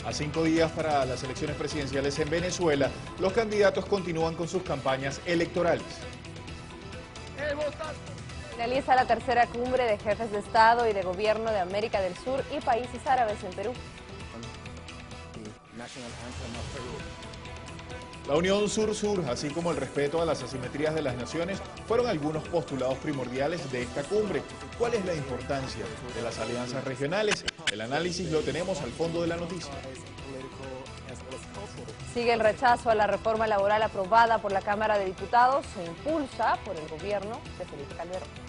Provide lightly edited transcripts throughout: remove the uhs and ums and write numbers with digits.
A 5 días para las elecciones presidenciales en Venezuela, los candidatos continúan con sus campañas electorales. Finaliza la tercera cumbre de jefes de Estado y de Gobierno de América del Sur y países árabes en Perú. La unión sur-sur, así como el respeto a las asimetrías de las naciones, fueron algunos postulados primordiales de esta cumbre. ¿Cuál es la importancia de las alianzas regionales? El análisis lo tenemos al fondo de la noticia. Sigue el rechazo a la reforma laboral aprobada por la Cámara de Diputados, se impulsa por el gobierno de Felipe Calderón.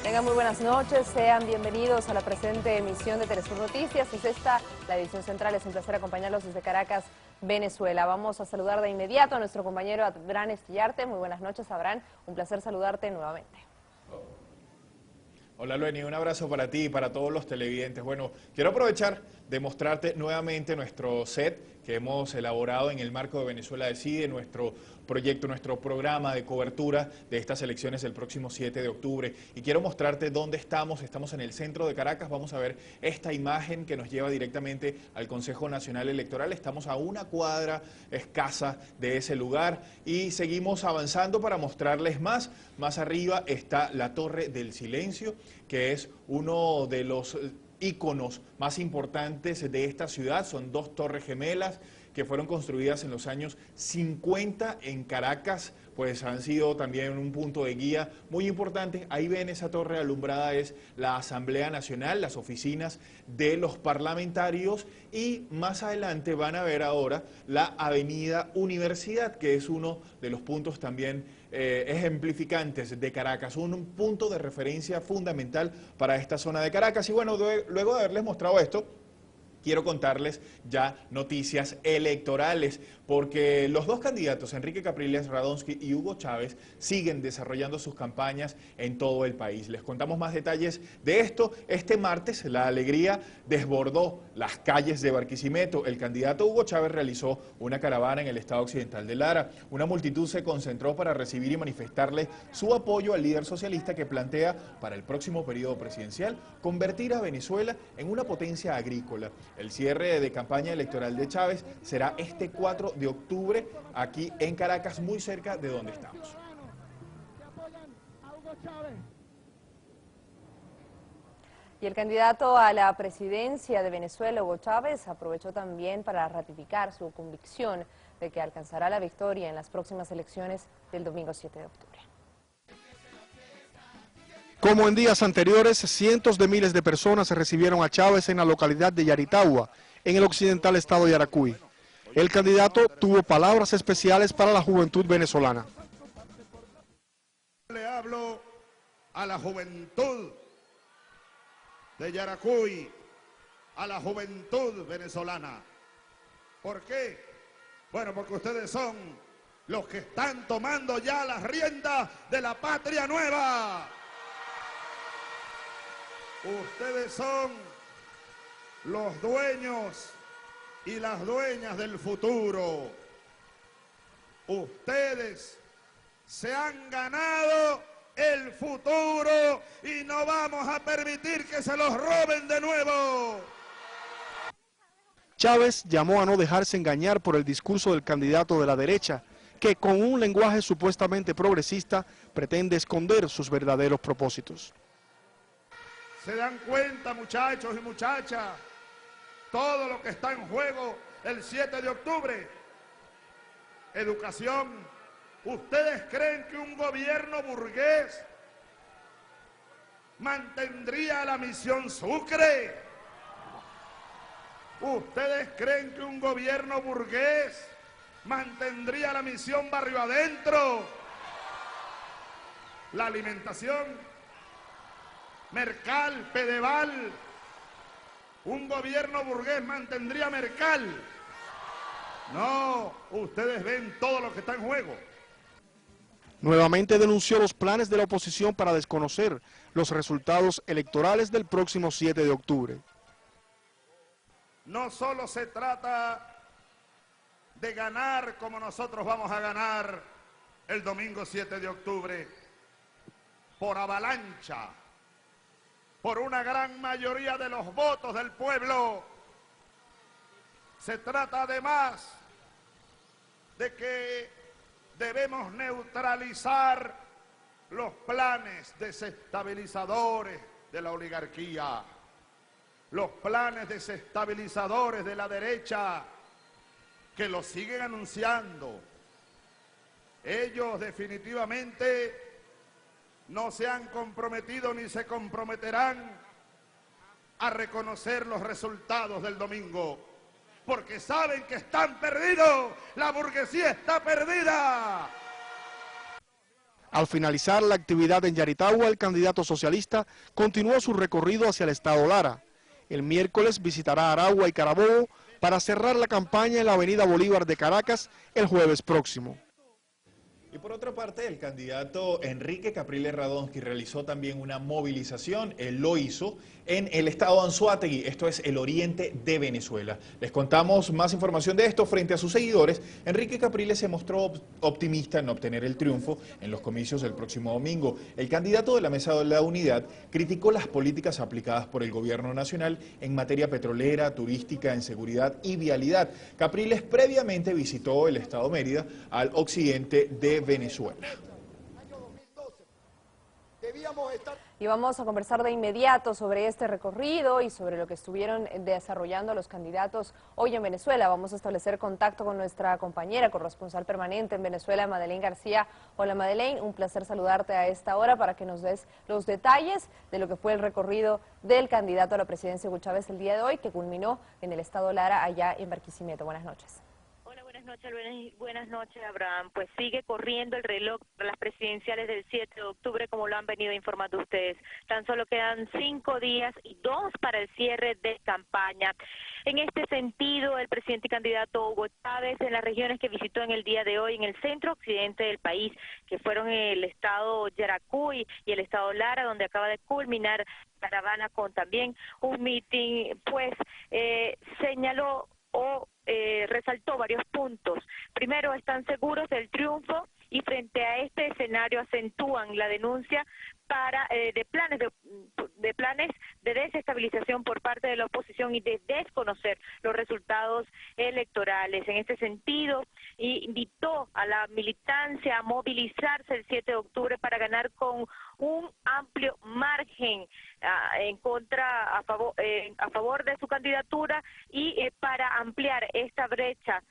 Tengan muy buenas noches, sean bienvenidos a la presente emisión de Telesur Noticias. Es esta la edición central, es un placer acompañarlos desde Caracas, Venezuela. Vamos a saludar de inmediato a nuestro compañero Abraham Estillarte. Muy buenas noches, Abraham, un placer saludarte nuevamente. Hola Lueni, un abrazo para ti y para todos los televidentes. Bueno, quiero aprovechar de mostrarte nuevamente nuestro set que hemos elaborado en el marco de Venezuela Decide, nuestro proyecto, nuestro programa de cobertura de estas elecciones el próximo 7 de octubre. Y quiero mostrarte dónde estamos. Estamos en el centro de Caracas. Vamos a ver esta imagen que nos lleva directamente al Consejo Nacional Electoral. Estamos a una cuadra escasa de ese lugar y seguimos avanzando para mostrarles más. Más arriba está la Torre del Silencio, que es uno de los íconos más importantes de esta ciudad. Son dos torres gemelas que fueron construidas en los años 50 en Caracas, pues han sido también un punto de guía muy importante. Ahí ven esa torre alumbrada, es la Asamblea Nacional, las oficinas de los parlamentarios, y más adelante van a ver ahora la Avenida Universidad, que es uno de los puntos también ejemplificantes de Caracas, un punto de referencia fundamental para esta zona de Caracas. Y bueno, luego de haberles mostrado esto, quiero contarles ya noticias electorales, porque los dos candidatos, Enrique Capriles Radonsky y Hugo Chávez, siguen desarrollando sus campañas en todo el país. Les contamos más detalles de esto. Este martes la alegría desbordó las calles de Barquisimeto. El candidato Hugo Chávez realizó una caravana en el estado occidental de Lara. Una multitud se concentró para recibir y manifestarle su apoyo al líder socialista que plantea para el próximo periodo presidencial convertir a Venezuela en una potencia agrícola. El cierre de campaña electoral de Chávez será este 4 de octubre aquí en Caracas, muy cerca de donde estamos. Y el candidato a la presidencia de Venezuela, Hugo Chávez, aprovechó también para ratificar su convicción de que alcanzará la victoria en las próximas elecciones del domingo 7 de octubre. Como en días anteriores, cientos de miles de personas recibieron a Chávez en la localidad de Yaritagua, en el occidental estado de Yaracuy. El candidato tuvo palabras especiales para la juventud venezolana. Le hablo a la juventud de Yaracuy, a la juventud venezolana. ¿Por qué? Bueno, porque ustedes son los que están tomando ya las riendas de la patria nueva. Ustedes son los dueños y las dueñas del futuro. Ustedes se han ganado el futuro y no vamos a permitir que se los roben de nuevo. Chávez llamó a no dejarse engañar por el discurso del candidato de la derecha, que con un lenguaje supuestamente progresista pretende esconder sus verdaderos propósitos. ¿Se dan cuenta, muchachos y muchachas? Todo lo que está en juego el 7 de octubre. Educación. ¿Ustedes creen que un gobierno burgués mantendría la misión Sucre? ¿Ustedes creen que un gobierno burgués mantendría la misión Barrio Adentro? La alimentación. Mercal, Pedeval, ¿un gobierno burgués mantendría Mercal? No, ustedes ven todo lo que está en juego. Nuevamente denunció los planes de la oposición para desconocer los resultados electorales del próximo 7 de octubre. No solo se trata de ganar como nosotros vamos a ganar el domingo 7 de octubre, por avalancha, por una gran mayoría de los votos del pueblo. Se trata además de que debemos neutralizar los planes desestabilizadores de la oligarquía, los planes desestabilizadores de la derecha, que lo siguen anunciando. Ellos definitivamente no se han comprometido ni se comprometerán a reconocer los resultados del domingo, porque saben que están perdidos, la burguesía está perdida. Al finalizar la actividad en Yaritagua, el candidato socialista continuó su recorrido hacia el estado Lara. El miércoles visitará Aragua y Carabobo para cerrar la campaña en la avenida Bolívar de Caracas el jueves próximo. Y por otra parte, el candidato Enrique Capriles Radonsky realizó también una movilización. Él lo hizo en el estado Anzoátegui, esto es el oriente de Venezuela. Les contamos más información de esto. Frente a sus seguidores, Enrique Capriles se mostró optimista en obtener el triunfo en los comicios del próximo domingo. El candidato de la Mesa de la Unidad criticó las políticas aplicadas por el gobierno nacional en materia petrolera, turística, en seguridad y vialidad. Capriles previamente visitó el estado Mérida al occidente de Venezuela. Y vamos a conversar de inmediato sobre este recorrido y sobre lo que estuvieron desarrollando los candidatos hoy en Venezuela. Vamos a establecer contacto con nuestra compañera corresponsal permanente en Venezuela, Madeleine García. Hola Madeleine, un placer saludarte a esta hora para que nos des los detalles de lo que fue el recorrido del candidato a la presidencia Hugo Chávez el día de hoy, que culminó en el estado Lara, allá en Barquisimeto. Buenas noches. Buenas noches, Abraham. Pues sigue corriendo el reloj para las presidenciales del 7 de octubre, como lo han venido informando ustedes. Tan solo quedan 5 días y 2 para el cierre de campaña. En este sentido, el presidente y candidato Hugo Chávez, en las regiones que visitó en el día de hoy, en el centro occidente del país, que fueron el estado Yaracuy y el estado Lara, donde acaba de culminar caravana con también un mitin, pues señaló resaltó varios puntos. Primero, están seguros del triunfo y frente a este escenario acentúan la denuncia de planes de desestabilización por parte de la oposición y de desconocer los resultados electorales. En este sentido, invitó a la militancia a movilizarse el 7 de octubre para ganar con un amplio margen a favor de su candidatura y para ampliar esta brecha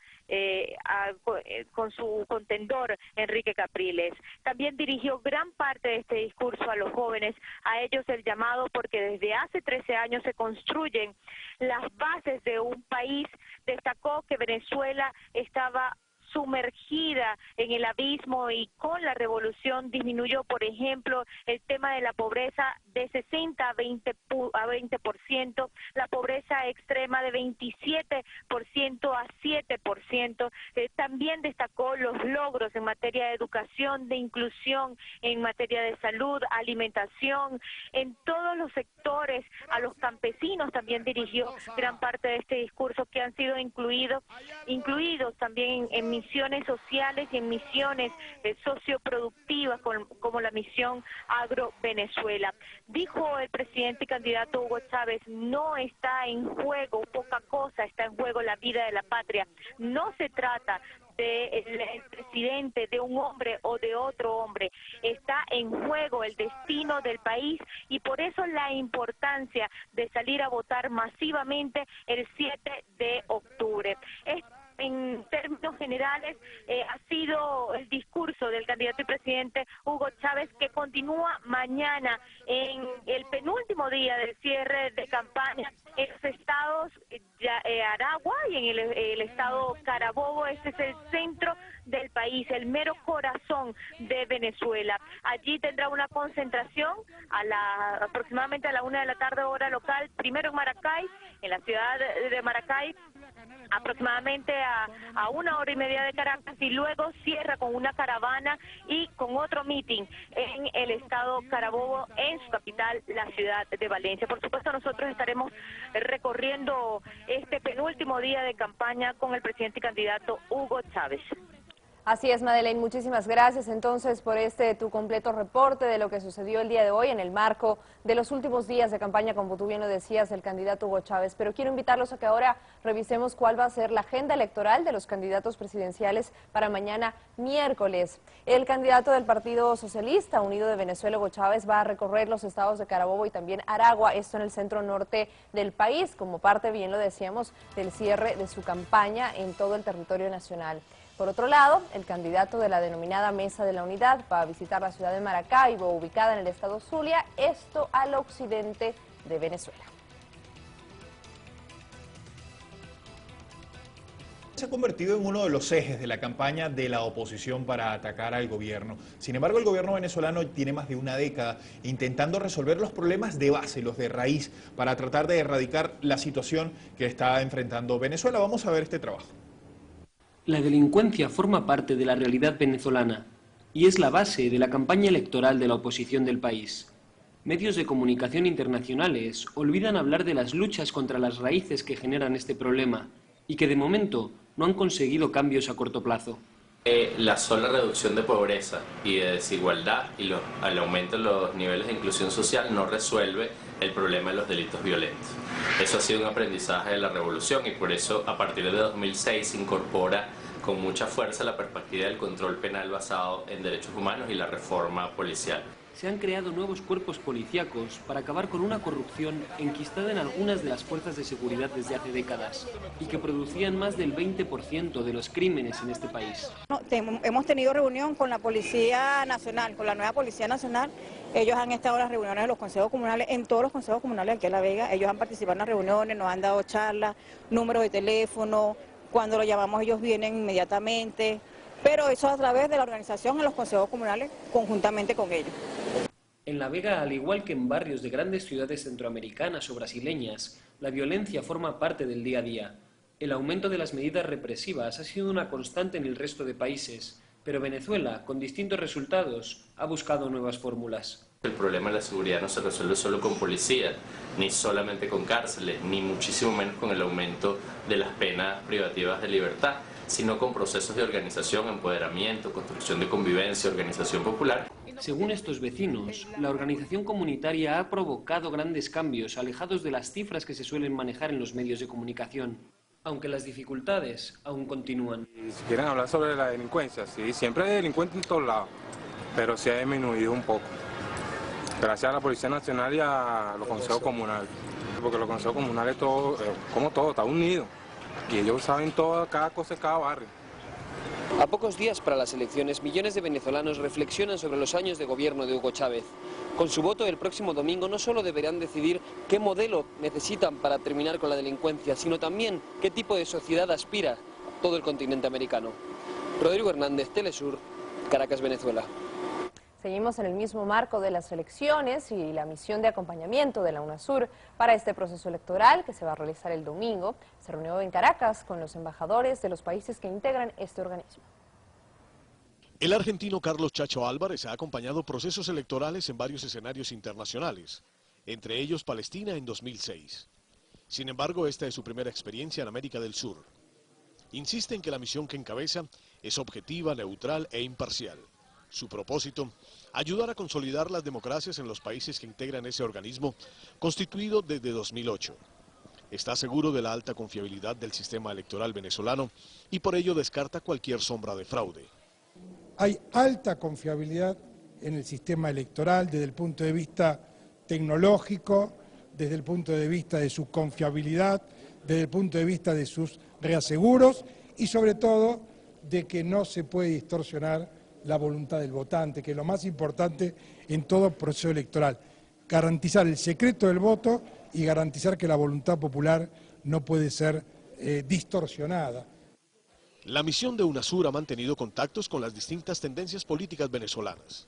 con su contendor Enrique Capriles. También dirigió gran parte de este discurso a los jóvenes, a ellos el llamado, porque desde hace 13 años se construyen las bases de un país. Destacó que Venezuela estaba sumergida en el abismo y con la revolución disminuyó, por ejemplo, el tema de la pobreza de 60 a 20%, la pobreza extrema de 27% a 7%. También destacó los logros en materia de educación, de inclusión, en materia de salud, alimentación, en todos los sectores. A los campesinos también dirigió gran parte de este discurso, que han sido incluidos también en misiones sociales y en misiones socioproductivas como la misión Agro Venezuela. Dijo el presidente y candidato Hugo Chávez, no está en juego poca cosa, está en juego la vida de la patria. No se trata del presidente, de un hombre o de otro hombre, está en juego el destino del país y por eso la importancia de salir a votar masivamente el 7 de octubre. En términos generales, ha sido el discurso del candidato y presidente Hugo Chávez, que continúa mañana en el penúltimo día del cierre de campaña en los estados Aragua y en el estado Carabobo. Este es el centro del país, el mero corazón de Venezuela. Allí tendrá una concentración aproximadamente a la 1 de la tarde hora local, primero en Maracay, en la ciudad de Maracay, aproximadamente a 1 hora y media de Caracas, y luego cierra con una caravana y con otro meeting en el estado Carabobo, en su capital, la ciudad de Valencia. Por supuesto, nosotros estaremos recorriendo este penúltimo día de campaña con el presidente y candidato Hugo Chávez. Así es, Madeleine, muchísimas gracias entonces por tu completo reporte de lo que sucedió el día de hoy en el marco de los últimos días de campaña, como tú bien lo decías, del candidato Hugo Chávez. Pero quiero invitarlos a que ahora revisemos cuál va a ser la agenda electoral de los candidatos presidenciales para mañana miércoles. El candidato del Partido Socialista Unido de Venezuela, Hugo Chávez, va a recorrer los estados de Carabobo y también Aragua, esto en el centro norte del país, como parte, bien lo decíamos, del cierre de su campaña en todo el territorio nacional. Por otro lado, el candidato de la denominada Mesa de la Unidad va a visitar la ciudad de Maracaibo, ubicada en el estado Zulia, esto al occidente de Venezuela. Se ha convertido en uno de los ejes de la campaña de la oposición para atacar al gobierno. Sin embargo, el gobierno venezolano tiene más de una década intentando resolver los problemas de base, los de raíz, para tratar de erradicar la situación que está enfrentando Venezuela. Vamos a ver este trabajo. La delincuencia forma parte de la realidad venezolana y es la base de la campaña electoral de la oposición del país. Medios de comunicación internacionales olvidan hablar de las luchas contra las raíces que generan este problema y que de momento no han conseguido cambios a corto plazo. La sola reducción de pobreza y de desigualdad y el aumento de los niveles de inclusión social no resuelve el problema de los delitos violentos. Eso ha sido un aprendizaje de la revolución y por eso a partir de 2006 se incorpora con mucha fuerza la perspectiva del control penal basado en derechos humanos y la reforma policial. Se han creado nuevos cuerpos policíacos para acabar con una corrupción enquistada en algunas de las fuerzas de seguridad desde hace décadas y que producían más del 20% de los crímenes en este país. Hemos tenido reunión con la Policía Nacional, con la nueva Policía Nacional. Ellos han estado en las reuniones de los consejos comunales, en todos los consejos comunales aquí en La Vega. Ellos han participado en las reuniones, nos han dado charlas, números de teléfono. Cuando lo llamamos ellos vienen inmediatamente. Pero eso a través de la organización en los consejos comunales, conjuntamente con ellos. En La Vega, al igual que en barrios de grandes ciudades centroamericanas o brasileñas, la violencia forma parte del día a día. El aumento de las medidas represivas ha sido una constante en el resto de países, pero Venezuela, con distintos resultados, ha buscado nuevas fórmulas. El problema de la seguridad no se resuelve solo con policía, ni solamente con cárceles, ni muchísimo menos con el aumento de las penas privativas de libertad, sino con procesos de organización, empoderamiento, construcción de convivencia, organización popular. Según estos vecinos, la organización comunitaria ha provocado grandes cambios alejados de las cifras que se suelen manejar en los medios de comunicación, aunque las dificultades aún continúan. Si quieren hablar sobre la delincuencia, sí, siempre hay delincuentes en todos lados, pero sí ha disminuido un poco. Gracias a la Policía Nacional y a los consejos comunales, porque los consejos comunales, todo, como todo, está unido. Y ellos saben todo, cada cosa de cada barrio. A pocos días para las elecciones, millones de venezolanos reflexionan sobre los años de gobierno de Hugo Chávez. Con su voto el próximo domingo no solo deberán decidir qué modelo necesitan para terminar con la delincuencia, sino también qué tipo de sociedad aspira todo el continente americano. Rodrigo Hernández, Telesur, Caracas, Venezuela. Seguimos en el mismo marco de las elecciones y la misión de acompañamiento de la UNASUR para este proceso electoral que se va a realizar el domingo. Se reunió en Caracas con los embajadores de los países que integran este organismo. El argentino Carlos Chacho Álvarez ha acompañado procesos electorales en varios escenarios internacionales, entre ellos Palestina en 2006. Sin embargo, esta es su primera experiencia en América del Sur. Insiste en que la misión que encabeza es objetiva, neutral e imparcial. Su propósito, ayudar a consolidar las democracias en los países que integran ese organismo, constituido desde 2008. Está seguro de la alta confiabilidad del sistema electoral venezolano y por ello descarta cualquier sombra de fraude. Hay alta confiabilidad en el sistema electoral desde el punto de vista tecnológico, desde el punto de vista de su confiabilidad, desde el punto de vista de sus reaseguros y sobre todo de que no se puede distorsionar la voluntad del votante, que es lo más importante en todo proceso electoral. Garantizar el secreto del voto y garantizar que la voluntad popular no puede ser distorsionada. La misión de UNASUR ha mantenido contactos con las distintas tendencias políticas venezolanas.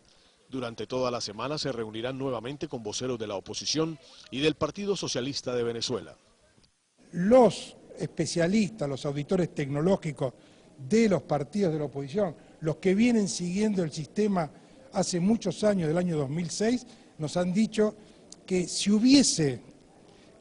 Durante toda la semana se reunirán nuevamente con voceros de la oposición y del Partido Socialista de Venezuela. Los especialistas, los auditores tecnológicos de los partidos de la oposición, los que vienen siguiendo el sistema hace muchos años, del año 2006, nos han dicho que si hubiese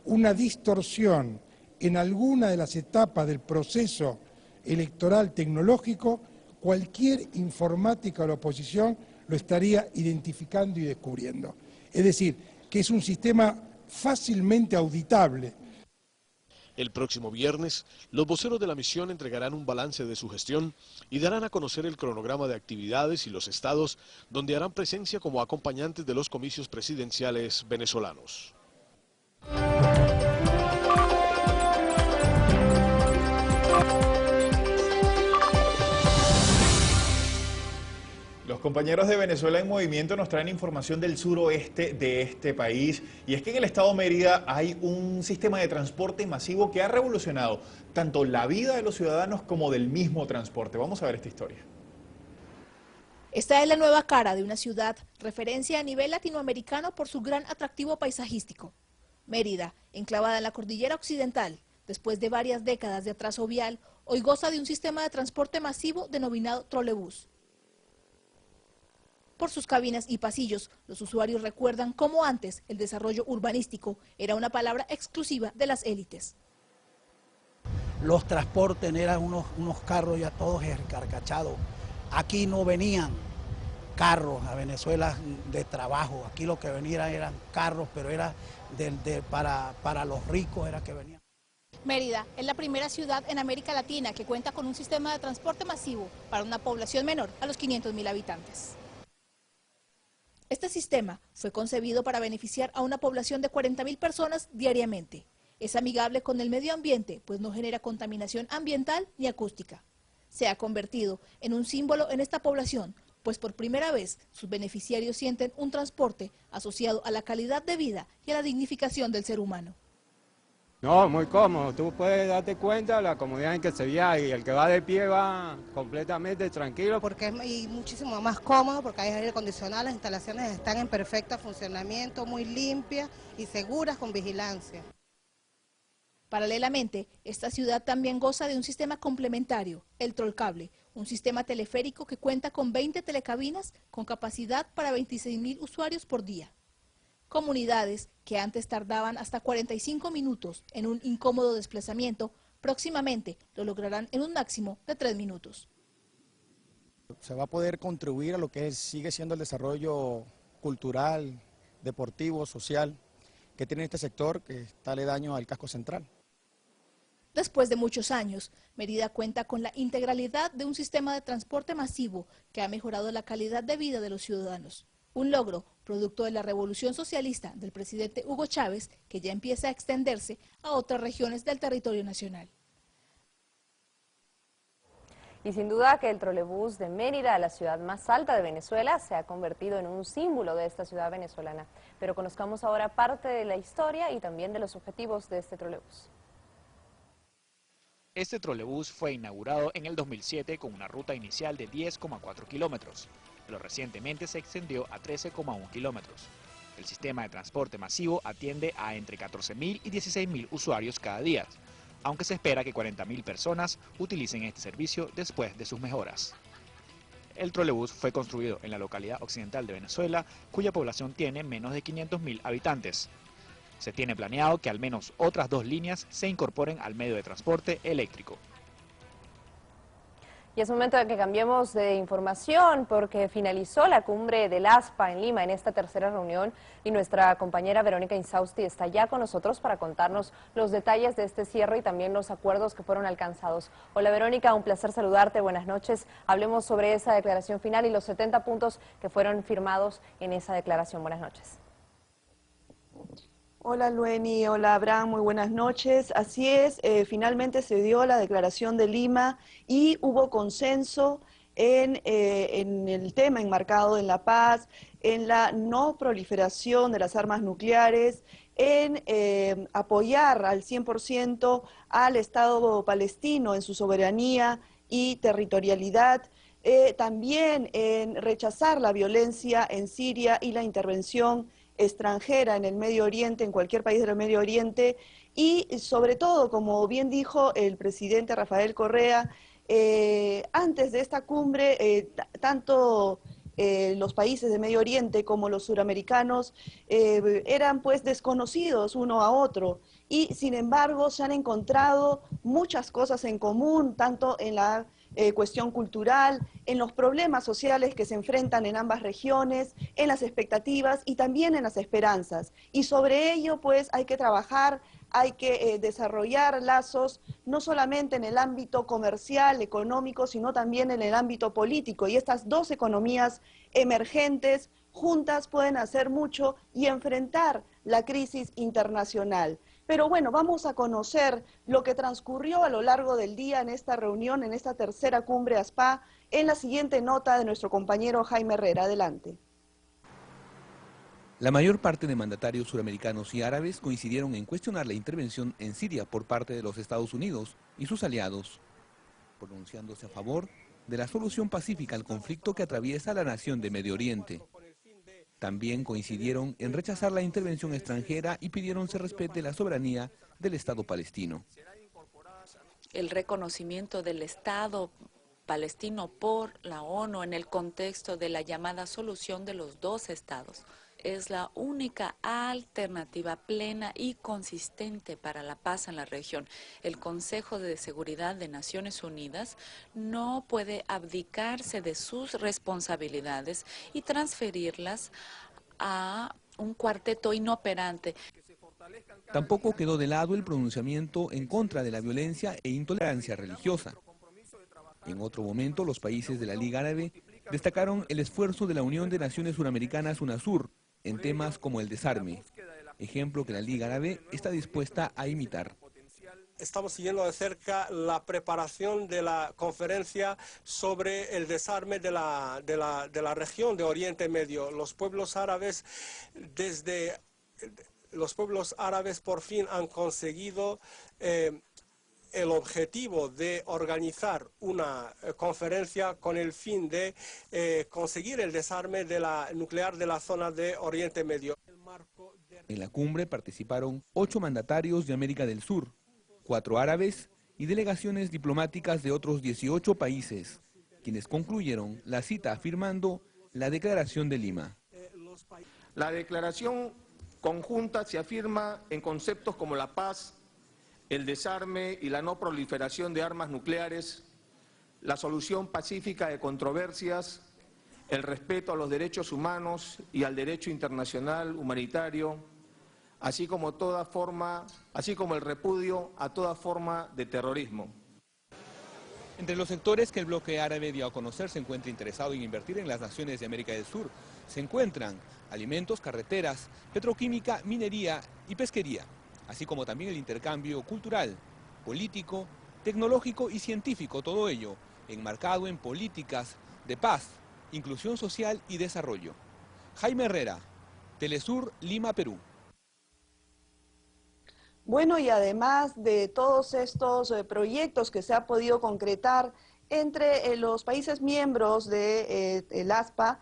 una distorsión en alguna de las etapas del proceso electoral tecnológico, cualquier informática de la oposición lo estaría identificando y descubriendo. Es decir, que es un sistema fácilmente auditable. El próximo viernes, los voceros de la misión entregarán un balance de su gestión y darán a conocer el cronograma de actividades y los estados donde harán presencia como acompañantes de los comicios presidenciales venezolanos. Los compañeros de Venezuela en Movimiento nos traen información del suroeste de este país, y es que en el estado Mérida hay un sistema de transporte masivo que ha revolucionado tanto la vida de los ciudadanos como del mismo transporte. Vamos a ver esta historia. Esta es la nueva cara de una ciudad, referencia a nivel latinoamericano por su gran atractivo paisajístico. Mérida, enclavada en la cordillera occidental, después de varias décadas de atraso vial, hoy goza de un sistema de transporte masivo denominado trolebús. Por sus cabinas y pasillos, los usuarios recuerdan cómo antes el desarrollo urbanístico era una palabra exclusiva de las élites. Los transportes eran unos carros ya todos escarcachados. Aquí no venían carros a Venezuela de trabajo, aquí lo que venían eran carros, pero era para los ricos era que venían. Mérida es la primera ciudad en América Latina que cuenta con un sistema de transporte masivo para una población menor a los 500.000 habitantes. Este sistema fue concebido para beneficiar a una población de 40.000 personas diariamente. Es amigable con el medio ambiente, pues no genera contaminación ambiental ni acústica. Se ha convertido en un símbolo en esta población, pues por primera vez sus beneficiarios sienten un transporte asociado a la calidad de vida y a la dignificación del ser humano. No, muy cómodo. Tú puedes darte cuenta de la comodidad en que se viaja y el que va de pie va completamente tranquilo. Porque es muchísimo más cómodo, porque hay aire acondicionado, las instalaciones están en perfecto funcionamiento, muy limpias y seguras con vigilancia. Paralelamente, esta ciudad también goza de un sistema complementario, el Trollcable, un sistema teleférico que cuenta con 20 telecabinas con capacidad para 26.000 usuarios por día. Comunidades que antes tardaban hasta 45 minutos en un incómodo desplazamiento, próximamente lo lograrán en un máximo de 3 minutos. Se va a poder contribuir a lo que sigue siendo el desarrollo cultural, deportivo, social que tiene este sector que está aledaño al casco central. Después de muchos años, Mérida cuenta con la integralidad de un sistema de transporte masivo que ha mejorado la calidad de vida de los ciudadanos. Un logro producto de la revolución socialista del presidente Hugo Chávez, que ya empieza a extenderse a otras regiones del territorio nacional. Y sin duda que el trolebús de Mérida, la ciudad más alta de Venezuela, se ha convertido en un símbolo de esta ciudad venezolana. Pero conozcamos ahora parte de la historia y también de los objetivos de este trolebús. Este trolebús fue inaugurado en el 2007 con una ruta inicial de 10,4 kilómetros, pero recientemente se extendió a 13,1 kilómetros. El sistema de transporte masivo atiende a entre 14.000 y 16.000 usuarios cada día, aunque se espera que 40.000 personas utilicen este servicio después de sus mejoras. El trolebús fue construido en la localidad occidental de Venezuela, cuya población tiene menos de 500.000 habitantes. Se tiene planeado que al menos otras 2 líneas se incorporen al medio de transporte eléctrico. Y es momento de que cambiemos de información porque finalizó la cumbre del ASPA en Lima en esta tercera reunión y nuestra compañera Verónica Insausti está ya con nosotros para contarnos los detalles de este cierre y también los acuerdos que fueron alcanzados. Hola Verónica, un placer saludarte, buenas noches. Hablemos sobre esa declaración final y los 70 puntos que fueron firmados en esa declaración. Buenas noches. Hola Lueni, hola Abraham, muy buenas noches. Así es, finalmente se dio la declaración de Lima y hubo consenso en el tema enmarcado en la paz, en la no proliferación de las armas nucleares, en apoyar al 100% al Estado palestino en su soberanía y territorialidad, también en rechazar la violencia en Siria y la intervención extranjera en el Medio Oriente, en cualquier país del Medio Oriente, y sobre todo, como bien dijo el presidente Rafael Correa, antes de esta cumbre, tanto los países de Medio Oriente como los suramericanos eran pues desconocidos uno a otro, y sin embargo se han encontrado muchas cosas en común, tanto en la cuestión cultural, en los problemas sociales que se enfrentan en ambas regiones, en las expectativas y también en las esperanzas. Y sobre ello pues hay que trabajar, hay que desarrollar lazos no solamente en el ámbito comercial, económico, sino también en el ámbito político. Y estas dos economías emergentes juntas pueden hacer mucho y enfrentar la crisis internacional. Pero bueno, vamos a conocer lo que transcurrió a lo largo del día en esta reunión, en esta tercera cumbre ASPA, en la siguiente nota de nuestro compañero Jaime Herrera. Adelante. La mayor parte de mandatarios suramericanos y árabes coincidieron en cuestionar la intervención en Siria por parte de los Estados Unidos y sus aliados, pronunciándose a favor de la solución pacífica al conflicto que atraviesa la nación de Medio Oriente. También coincidieron en rechazar la intervención extranjera y pidieron se respete la soberanía del Estado palestino. El reconocimiento del Estado palestino por la ONU en el contexto de la llamada solución de los dos estados es la única alternativa plena y consistente para la paz en la región. El Consejo de Seguridad de Naciones Unidas no puede abdicarse de sus responsabilidades y transferirlas a un cuarteto inoperante. Tampoco quedó de lado el pronunciamiento en contra de la violencia e intolerancia religiosa. En otro momento, los países de la Liga Árabe destacaron el esfuerzo de la Unión de Naciones Suramericanas UNASUR en temas como el desarme, ejemplo que la Liga Árabe está dispuesta a imitar. Estamos siguiendo de cerca la preparación de la conferencia sobre el desarme de la región de Oriente Medio. Los pueblos árabes por fin han conseguido el objetivo de organizar una conferencia con el fin de conseguir el desarme nuclear de la zona de Oriente Medio. En la cumbre participaron 8 mandatarios de América del Sur, 4 árabes y delegaciones diplomáticas de otros 18 países, quienes concluyeron la cita afirmando la Declaración de Lima. La declaración conjunta se afirma en conceptos como la paz, el desarme y la no proliferación de armas nucleares, la solución pacífica de controversias, el respeto a los derechos humanos y al derecho internacional humanitario, así como el repudio a toda forma de terrorismo. Entre los sectores que el bloque árabe dio a conocer se encuentra interesado en invertir en las naciones de América del Sur. Se encuentran alimentos, carreteras, petroquímica, minería y pesquería, así como también el intercambio cultural, político, tecnológico y científico, todo ello enmarcado en políticas de paz, inclusión social y desarrollo. Jaime Herrera, Telesur, Lima, Perú. Bueno, y además de todos estos proyectos que se ha podido concretar entre los países miembros del ASPA,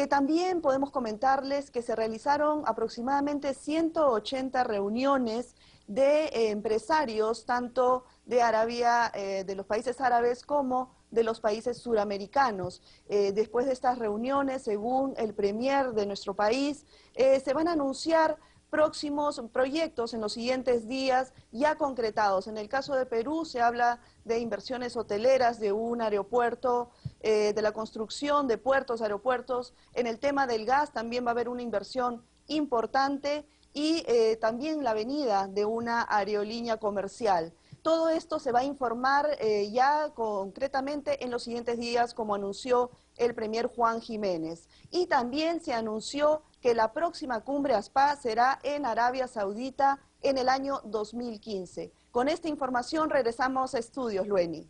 también podemos comentarles que se realizaron aproximadamente 180 reuniones de empresarios, tanto de Arabia, de los países árabes como de los países suramericanos. Después de estas reuniones, según el premier de nuestro país, se van a anunciar próximos proyectos en los siguientes días ya concretados. En el caso de Perú se habla de inversiones hoteleras, de un aeropuerto, de la construcción de puertos, aeropuertos. En el tema del gas también va a haber una inversión importante y también la venida de una aerolínea comercial. Todo esto se va a informar ya concretamente en los siguientes días, como anunció el premier Juan Jiménez. Y también se anunció que la próxima cumbre ASPA será en Arabia Saudita en el año 2015. Con esta información regresamos a Estudios, Lueni.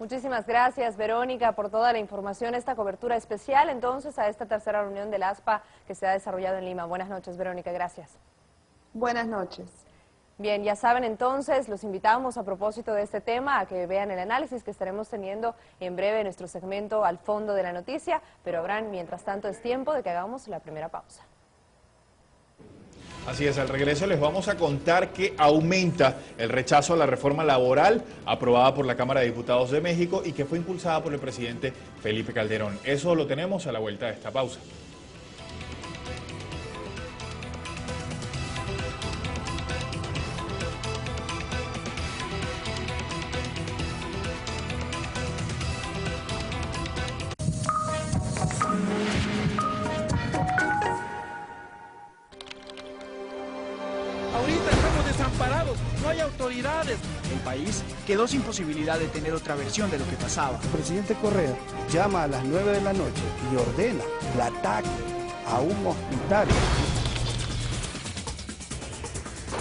Muchísimas gracias, Verónica, por toda la información, esta cobertura especial entonces a esta tercera reunión del ASPA que se ha desarrollado en Lima. Buenas noches, Verónica, gracias. Buenas noches. Bien, ya saben entonces, los invitamos a propósito de este tema a que vean el análisis que estaremos teniendo en breve en nuestro segmento Al Fondo de la Noticia, pero Abraham, mientras tanto es tiempo de que hagamos la primera pausa. Así es, al regreso les vamos a contar que aumenta el rechazo a la reforma laboral aprobada por la Cámara de Diputados de México y que fue impulsada por el presidente Felipe Calderón. Eso lo tenemos a la vuelta de esta pausa. Ahorita estamos desamparados, no hay autoridades. El país quedó sin posibilidad de tener otra versión de lo que pasaba. El presidente Correa llama a las 9 de la noche y ordena el ataque a un hospital.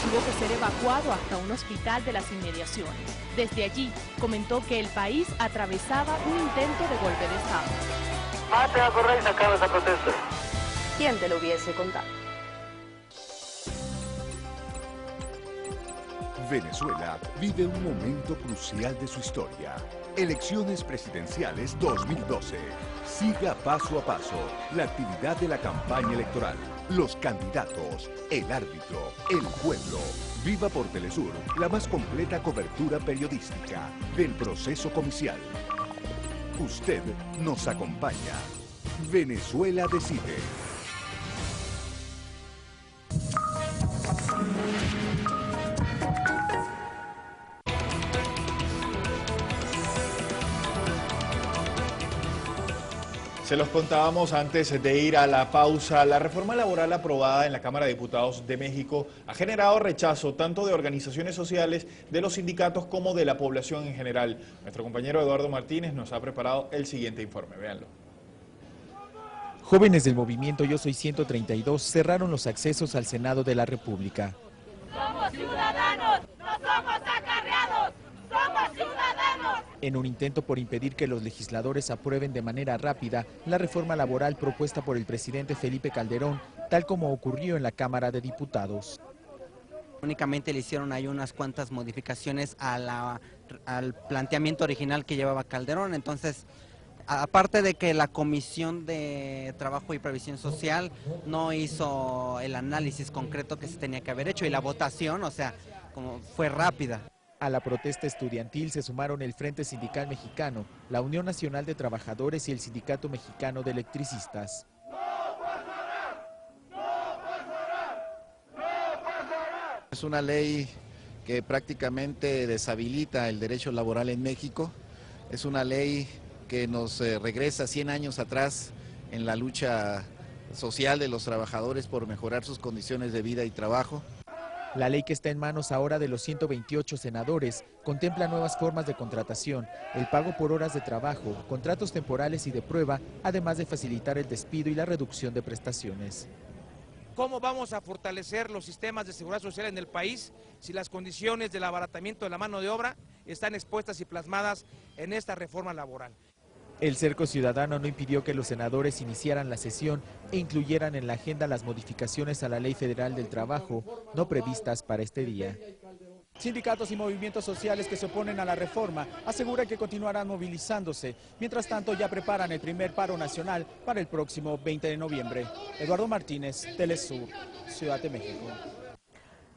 Tuvo que ser evacuado hasta un hospital de las inmediaciones. Desde allí comentó que el país atravesaba un intento de golpe de Estado. Mate a Correa y se acaba esa protesta. ¿Quién te lo hubiese contado? Venezuela vive un momento crucial de su historia. Elecciones presidenciales 2012. Siga paso a paso la actividad de la campaña electoral, los candidatos, el árbitro, el pueblo. Viva por Telesur la más completa cobertura periodística del proceso comicial. Usted nos acompaña. Venezuela decide. Se los contábamos antes de ir a la pausa. La reforma laboral aprobada en la Cámara de Diputados de México ha generado rechazo tanto de organizaciones sociales, de los sindicatos como de la población en general. Nuestro compañero Eduardo Martínez nos ha preparado el siguiente informe. Véanlo. Jóvenes del movimiento Yo Soy 132 cerraron los accesos al Senado de la República. Somos ciudadanos, no somos acarreados, somos ciudadanos. En un intento por impedir que los legisladores aprueben de manera rápida la reforma laboral propuesta por el presidente Felipe Calderón, tal como ocurrió en la Cámara de Diputados. Únicamente le hicieron ahí unas cuantas modificaciones al planteamiento original que llevaba Calderón. Entonces, aparte de que la Comisión de Trabajo y Previsión Social no hizo el análisis concreto que se tenía que haber hecho, y la votación, o sea, como fue rápida. A la protesta estudiantil se sumaron el Frente Sindical Mexicano, la Unión Nacional de Trabajadores y el Sindicato Mexicano de Electricistas. Es una ley que prácticamente deshabilita el derecho laboral en México. Es una ley que nos regresa 100 años atrás en la lucha social de los trabajadores por mejorar sus condiciones de vida y trabajo. La ley que está en manos ahora de los 128 senadores contempla nuevas formas de contratación, el pago por horas de trabajo, contratos temporales y de prueba, además de facilitar el despido y la reducción de prestaciones. ¿Cómo vamos a fortalecer los sistemas de seguridad social en el país si las condiciones del abaratamiento de la mano de obra están expuestas y plasmadas en esta reforma laboral? El cerco ciudadano no impidió que los senadores iniciaran la sesión e incluyeran en la agenda las modificaciones a la Ley Federal del Trabajo, no previstas para este día. Sindicatos y movimientos sociales que se oponen a la reforma aseguran que continuarán movilizándose. Mientras tanto, ya preparan el primer paro nacional para el próximo 20 de noviembre. Eduardo Martínez, Telesur, Ciudad de México.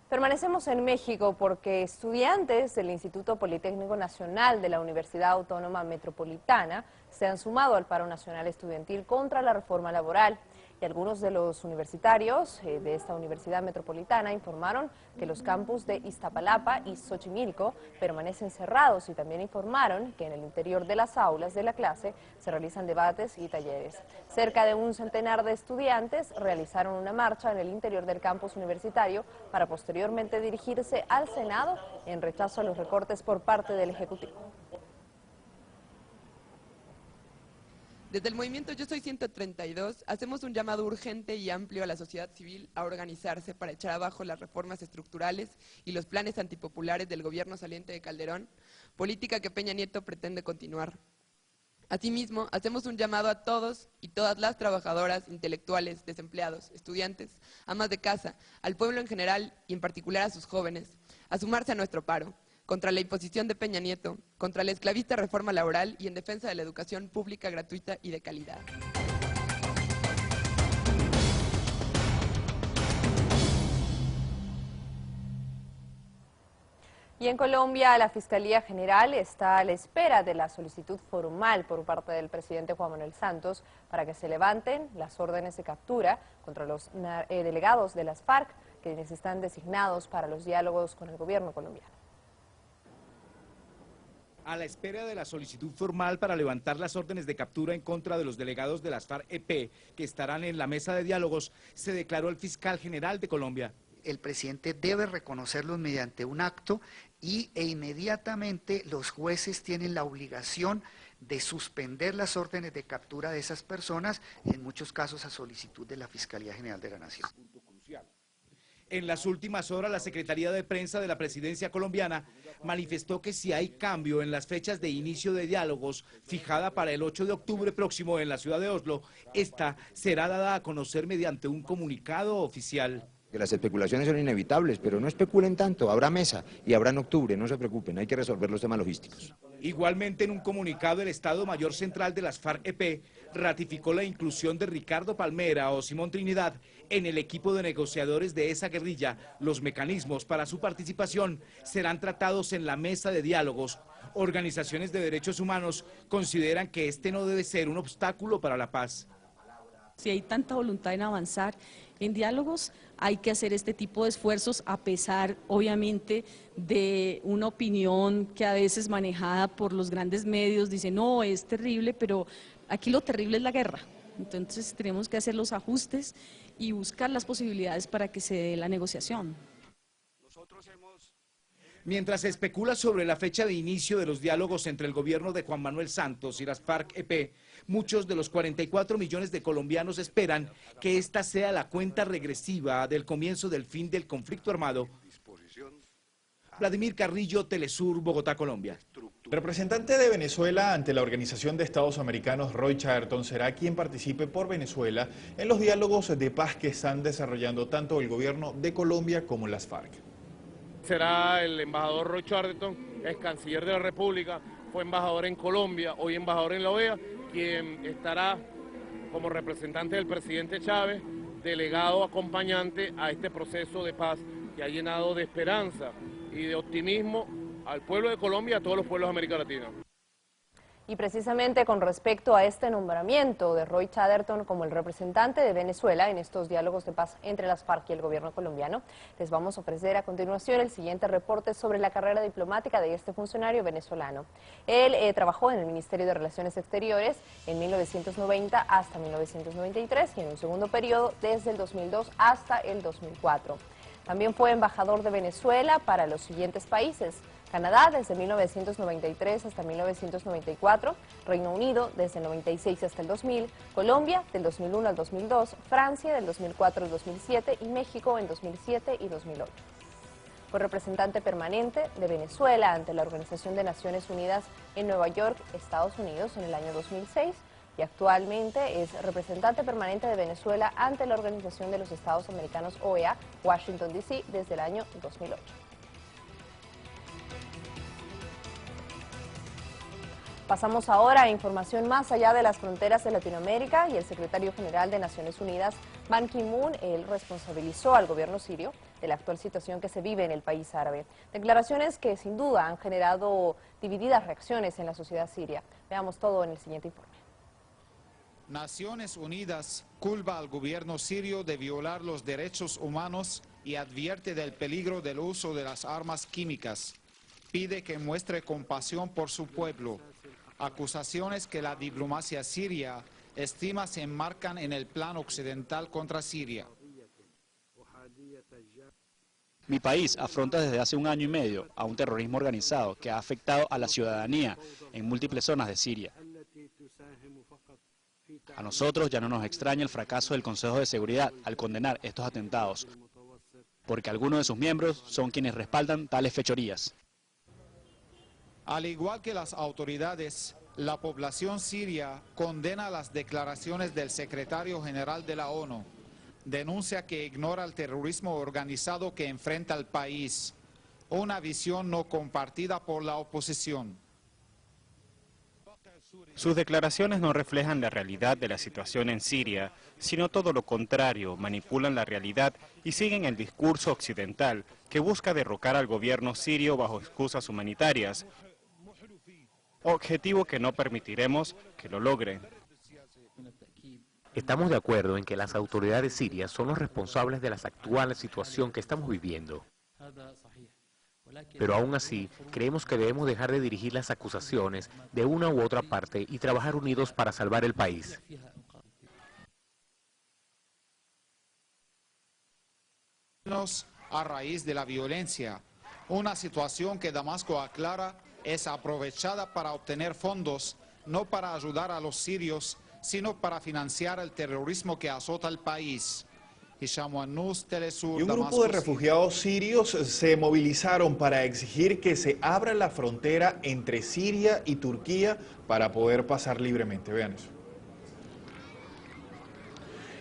Permanecemos en México porque estudiantes del Instituto Politécnico Nacional de la Universidad Autónoma Metropolitana se han sumado al paro nacional estudiantil contra la reforma laboral. Y algunos de los universitarios de esta Universidad Metropolitana informaron que los campus de Iztapalapa y Xochimilco permanecen cerrados y también informaron que en el interior de las aulas de la clase se realizan debates y talleres. Cerca de un centenar de estudiantes realizaron una marcha en el interior del campus universitario para posteriormente dirigirse al Senado en rechazo a los recortes por parte del Ejecutivo. Desde el movimiento Yo Soy 132 hacemos un llamado urgente y amplio a la sociedad civil a organizarse para echar abajo las reformas estructurales y los planes antipopulares del gobierno saliente de Calderón, política que Peña Nieto pretende continuar. Asimismo, hacemos un llamado a todos y todas las trabajadoras, intelectuales, desempleados, estudiantes, amas de casa, al pueblo en general y en particular a sus jóvenes, a sumarse a nuestro paro, contra la imposición de Peña Nieto, contra la esclavista reforma laboral y en defensa de la educación pública, gratuita y de calidad. Y en Colombia, la Fiscalía General está a la espera de la solicitud formal por parte del presidente Juan Manuel Santos para que se levanten las órdenes de captura contra los delegados de las FARC, quienes están designados para los diálogos con el gobierno colombiano. A la espera de la solicitud formal para levantar las órdenes de captura en contra de los delegados de las FARC-EP que estarán en la mesa de diálogos, se declaró el fiscal general de Colombia. El presidente debe reconocerlos mediante un acto e inmediatamente los jueces tienen la obligación de suspender las órdenes de captura de esas personas, en muchos casos a solicitud de la Fiscalía General de la Nación. En las últimas horas, la Secretaría de Prensa de la Presidencia colombiana manifestó que si hay cambio en las fechas de inicio de diálogos fijada para el 8 de octubre próximo en la ciudad de Oslo, esta será dada a conocer mediante un comunicado oficial. Que las especulaciones son inevitables, pero no especulen tanto, habrá mesa y habrá en octubre, no se preocupen, hay que resolver los temas logísticos. Igualmente, en un comunicado, el Estado Mayor Central de las FARC-EP ratificó la inclusión de Ricardo Palmera o Simón Trinidad en el equipo de negociadores de esa guerrilla. Los mecanismos para su participación serán tratados en la mesa de diálogos. Organizaciones de derechos humanos consideran que este no debe ser un obstáculo para la paz. Si hay tanta voluntad en avanzar en diálogos, hay que hacer este tipo de esfuerzos a pesar, obviamente, de una opinión que a veces manejada por los grandes medios dice, no, es terrible, pero aquí lo terrible es la guerra. Entonces tenemos que hacer los ajustes y buscar las posibilidades para que se dé la negociación. Mientras se especula sobre la fecha de inicio de los diálogos entre el gobierno de Juan Manuel Santos y las FARC-EP, muchos de los 44 millones de colombianos esperan que esta sea la cuenta regresiva del comienzo del fin del conflicto armado. Vladimir Carrillo, Telesur, Bogotá, Colombia. Representante de Venezuela ante la Organización de Estados Americanos, Roy Chatterton, será quien participe por Venezuela en los diálogos de paz que están desarrollando tanto el gobierno de Colombia como las FARC. Será el embajador Roy Chatterton, ex canciller de la República, fue embajador en Colombia, hoy embajador en la OEA, quien estará como representante del presidente Chávez, delegado acompañante a este proceso de paz que ha llenado de esperanza y de optimismo al pueblo de Colombia y a todos los pueblos de América Latina. Y precisamente con respecto a este nombramiento de Roy Chatterton como el representante de Venezuela en estos diálogos de paz entre las FARC y el gobierno colombiano, les vamos a ofrecer a continuación el siguiente reporte sobre la carrera diplomática de este funcionario venezolano. Él trabajó en el Ministerio de Relaciones Exteriores en 1990 hasta 1993 y en un segundo periodo desde el 2002 hasta el 2004. También fue embajador de Venezuela para los siguientes países: Canadá desde 1993 hasta 1994, Reino Unido desde el 96 hasta el 2000, Colombia del 2001 al 2002, Francia del 2004 al 2007 y México en 2007 y 2008. Fue representante permanente de Venezuela ante la Organización de Naciones Unidas en Nueva York, Estados Unidos, en el año 2006 y actualmente es representante permanente de Venezuela ante la Organización de los Estados Americanos, OEA, Washington, D.C., desde el año 2008. Pasamos ahora a información más allá de las fronteras de Latinoamérica y el secretario general de Naciones Unidas, Ban Ki-moon, él responsabilizó al gobierno sirio de la actual situación que se vive en el país árabe. Declaraciones que sin duda han generado divididas reacciones en la sociedad siria. Veamos todo en el siguiente informe. Naciones Unidas culpa al gobierno sirio de violar los derechos humanos y advierte del peligro del uso de las armas químicas. Pide que muestre compasión por su pueblo. Acusaciones que la diplomacia siria estima se enmarcan en el plan occidental contra Siria. Mi país afronta desde hace un año y medio a un terrorismo organizado que ha afectado a la ciudadanía en múltiples zonas de Siria. A nosotros ya no nos extraña el fracaso del Consejo de Seguridad al condenar estos atentados, porque algunos de sus miembros son quienes respaldan tales fechorías. Al igual que las autoridades, la población siria condena las declaraciones del secretario general de la ONU. Denuncia que ignora el terrorismo organizado que enfrenta al país, una visión no compartida por la oposición. Sus declaraciones no reflejan la realidad de la situación en Siria, sino todo lo contrario, manipulan la realidad y siguen el discurso occidental que busca derrocar al gobierno sirio bajo excusas humanitarias, objetivo que no permitiremos que lo logren. Estamos de acuerdo en que las autoridades sirias son los responsables de la actual situación que estamos viviendo. Pero aún así, creemos que debemos dejar de dirigir las acusaciones de una u otra parte y trabajar unidos para salvar el país. A raíz de la violencia, una situación que Damasco aclara es aprovechada para obtener fondos, no para ayudar a los sirios, sino para financiar el terrorismo que azota el país. Y un grupo de refugiados sirios se movilizaron para exigir que se abra la frontera entre Siria y Turquía para poder pasar libremente. Vean eso.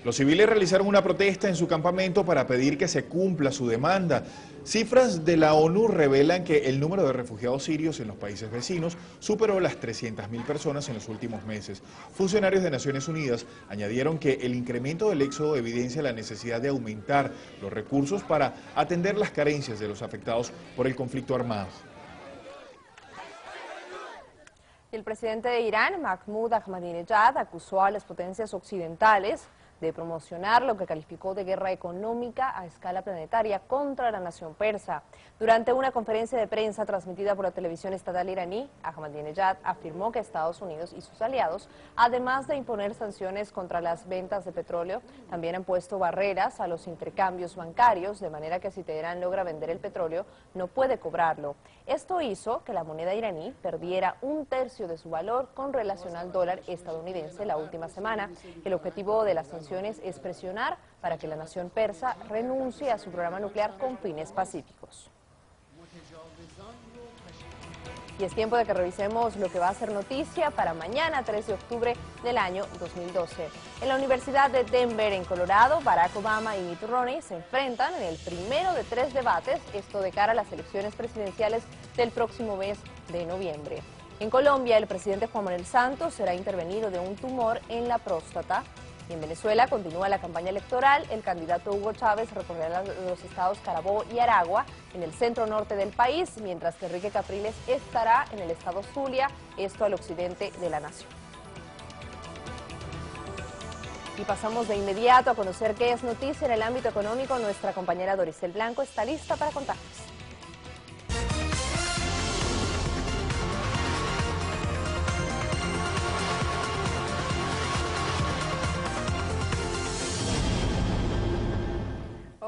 Los civiles realizaron una protesta en su campamento para pedir que se cumpla su demanda. Cifras de la ONU revelan que el número de refugiados sirios en los países vecinos superó las 300.000 personas en los últimos meses. Funcionarios de Naciones Unidas añadieron que el incremento del éxodo evidencia la necesidad de aumentar los recursos para atender las carencias de los afectados por el conflicto armado. El presidente de Irán, Mahmoud Ahmadinejad, acusó a las potencias occidentales de promocionar lo que calificó de guerra económica a escala planetaria contra la nación persa. Durante una conferencia de prensa transmitida por la televisión estatal iraní, Ahmadinejad afirmó que Estados Unidos y sus aliados, además de imponer sanciones contra las ventas de petróleo, también han puesto barreras a los intercambios bancarios, de manera que si Teherán logra vender el petróleo, no puede cobrarlo. Esto hizo que la moneda iraní perdiera 1/3 de su valor con relación al dólar estadounidense la última semana. El objetivo de las sanciones es presionar para que la nación persa renuncie a su programa nuclear con fines pacíficos. Y es tiempo de que revisemos lo que va a ser noticia para mañana, 3 de octubre del año 2012. En la Universidad de Denver, en Colorado, Barack Obama y Mitt Romney se enfrentan en el primero de 3 debates, esto de cara a las elecciones presidenciales del próximo mes de noviembre. En Colombia, el presidente Juan Manuel Santos será intervenido de un tumor en la próstata. Y en Venezuela continúa la campaña electoral. El candidato Hugo Chávez recorrerá los estados Carabobo y Aragua en el centro norte del país, mientras que Enrique Capriles estará en el estado Zulia, esto al occidente de la nación. Y pasamos de inmediato a conocer qué es noticia en el ámbito económico. Nuestra compañera Doricel Blanco está lista para contarnos.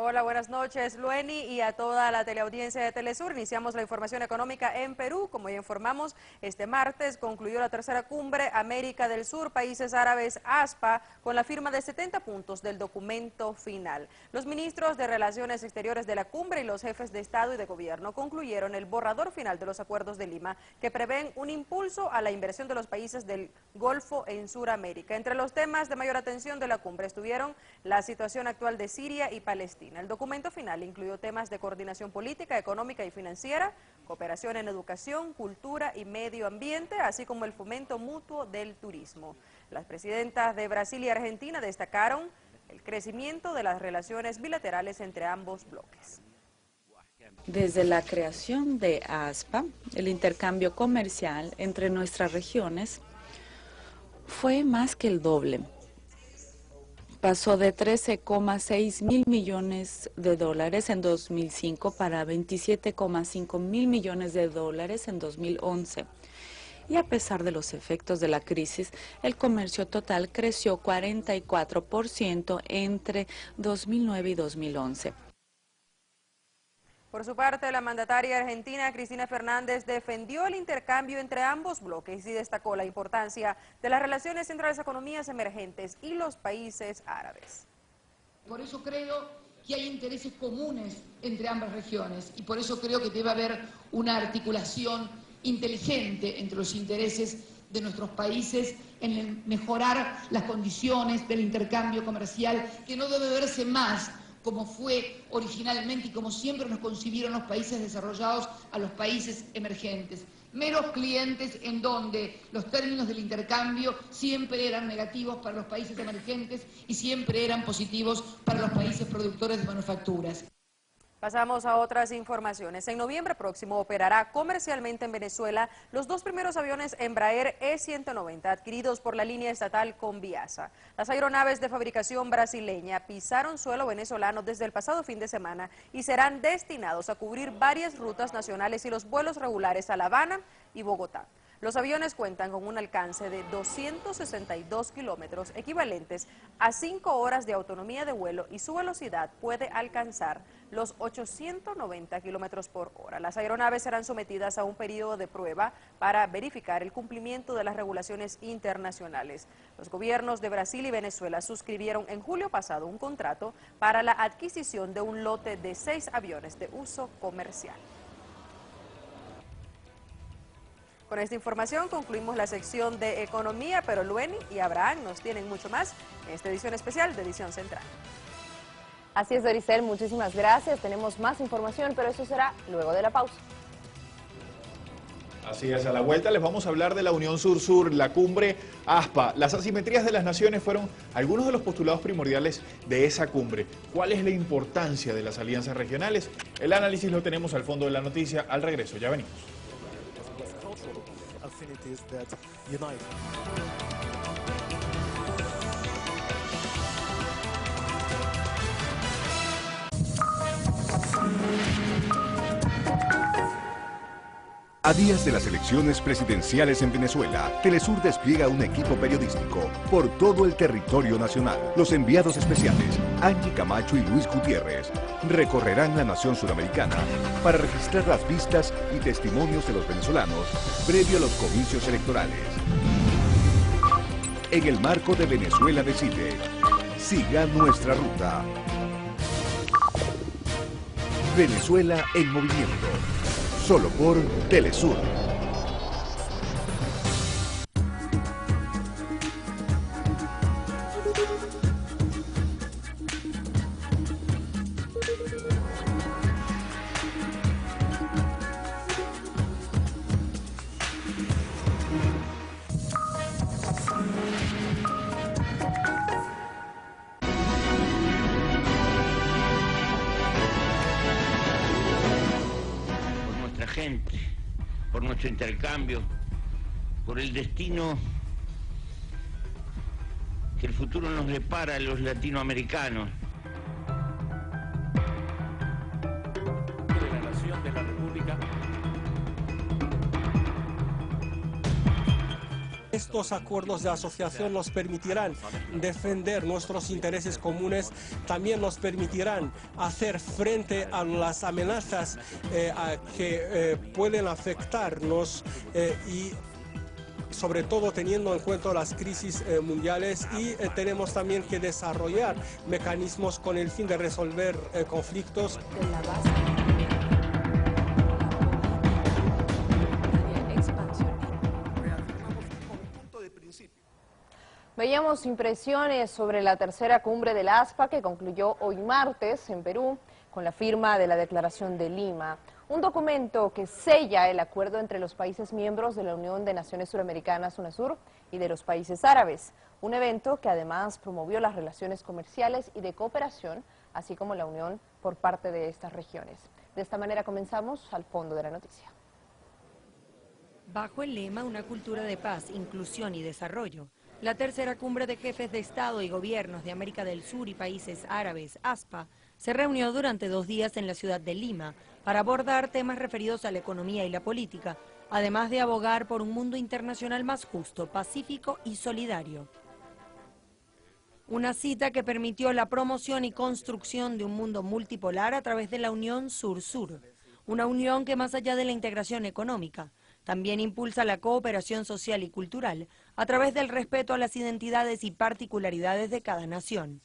Hola, buenas noches, Lueni, y a toda la teleaudiencia de Telesur. Iniciamos la información económica en Perú. Como ya informamos, este martes concluyó la tercera cumbre América del Sur, Países Árabes, ASPA, con la firma de 70 puntos del documento final. Los ministros de Relaciones Exteriores de la cumbre y los jefes de Estado y de Gobierno concluyeron el borrador final de los acuerdos de Lima, que prevén un impulso a la inversión de los países del Golfo en Sudamérica. Entre los temas de mayor atención de la cumbre estuvieron la situación actual de Siria y Palestina. El documento final incluyó temas de coordinación política, económica y financiera, cooperación en educación, cultura y medio ambiente, así como el fomento mutuo del turismo. Las presidentas de Brasil y Argentina destacaron el crecimiento de las relaciones bilaterales entre ambos bloques. Desde la creación de ASPA, el intercambio comercial entre nuestras regiones fue más que el doble. Pasó de 13,6 mil millones de dólares en 2005 para 27,5 mil millones de dólares en 2011. Y a pesar de los efectos de la crisis, el comercio total creció 44% entre 2009 y 2011. Por su parte, la mandataria argentina Cristina Fernández defendió el intercambio entre ambos bloques y destacó la importancia de las relaciones entre las economías emergentes y los países árabes. Por eso creo que hay intereses comunes entre ambas regiones y por eso creo que debe haber una articulación inteligente entre los intereses de nuestros países en mejorar las condiciones del intercambio comercial, que no debe verse más como fue originalmente y como siempre nos concibieron los países desarrollados a los países emergentes. meros clientes en donde los términos del intercambio siempre eran negativos para los países emergentes y siempre eran positivos para los países productores de manufacturas. Pasamos a otras informaciones. En noviembre próximo operará comercialmente en Venezuela los 2 primeros aviones Embraer E-190 adquiridos por la línea estatal Conviasa. Las aeronaves de fabricación brasileña pisaron suelo venezolano desde el pasado fin de semana y serán destinados a cubrir varias rutas nacionales y los vuelos regulares a La Habana y Bogotá. Los aviones cuentan con un alcance de 262 kilómetros, equivalentes a 5 horas de autonomía de vuelo, y su velocidad puede alcanzar los 890 kilómetros por hora. Las aeronaves serán sometidas a un periodo de prueba para verificar el cumplimiento de las regulaciones internacionales. Los gobiernos de Brasil y Venezuela suscribieron en julio pasado un contrato para la adquisición de un lote de 6 aviones de uso comercial. Con esta información concluimos la sección de economía, pero Lueni y Abraham nos tienen mucho más en esta edición especial de Edición Central. Así es, Doricel, muchísimas gracias. Tenemos más información, pero eso será luego de la pausa. Así es, a la vuelta les vamos a hablar de la Unión Sur-Sur, la cumbre ASPA. Las asimetrías de las naciones fueron algunos de los postulados primordiales de esa cumbre. ¿Cuál es la importancia de las alianzas regionales? El análisis lo tenemos al fondo de la noticia. Al regreso, ya venimos. Affinities that unite. A días de las elecciones presidenciales en Venezuela, Telesur despliega un equipo periodístico por todo el territorio nacional. Los enviados especiales, Angie Camacho y Luis Gutiérrez, recorrerán la nación suramericana para registrar las vistas y testimonios de los venezolanos previo a los comicios electorales. En el marco de Venezuela Decide, siga nuestra ruta. Venezuela en movimiento. Solo por Telesur. Por nuestro intercambio, por el destino que el futuro nos depara a los latinoamericanos. De la nación de la República. Estos acuerdos de asociación nos permitirán defender nuestros intereses comunes, también nos permitirán hacer frente a las amenazas que pueden afectarnos y sobre todo teniendo en cuenta las crisis mundiales, y tenemos también que desarrollar mecanismos con el fin de resolver conflictos. Veíamos impresiones sobre la tercera cumbre del ASPA que concluyó hoy martes en Perú con la firma de la Declaración de Lima, un documento que sella el acuerdo entre los países miembros de la Unión de Naciones Suramericanas, UNASUR, y de los países árabes, un evento que además promovió las relaciones comerciales y de cooperación, así como la unión por parte de estas regiones. De esta manera comenzamos al fondo de la noticia. Bajo el lema Una cultura de paz, inclusión y desarrollo, la tercera cumbre de jefes de Estado y gobiernos de América del Sur y países árabes, ASPA, se reunió durante 2 días en la ciudad de Lima para abordar temas referidos a la economía y la política, además de abogar por un mundo internacional más justo, pacífico y solidario. Una cita que permitió la promoción y construcción de un mundo multipolar a través de la Unión Sur-Sur, una unión que más allá de la integración económica, también impulsa la cooperación social y cultural a través del respeto a las identidades y particularidades de cada nación.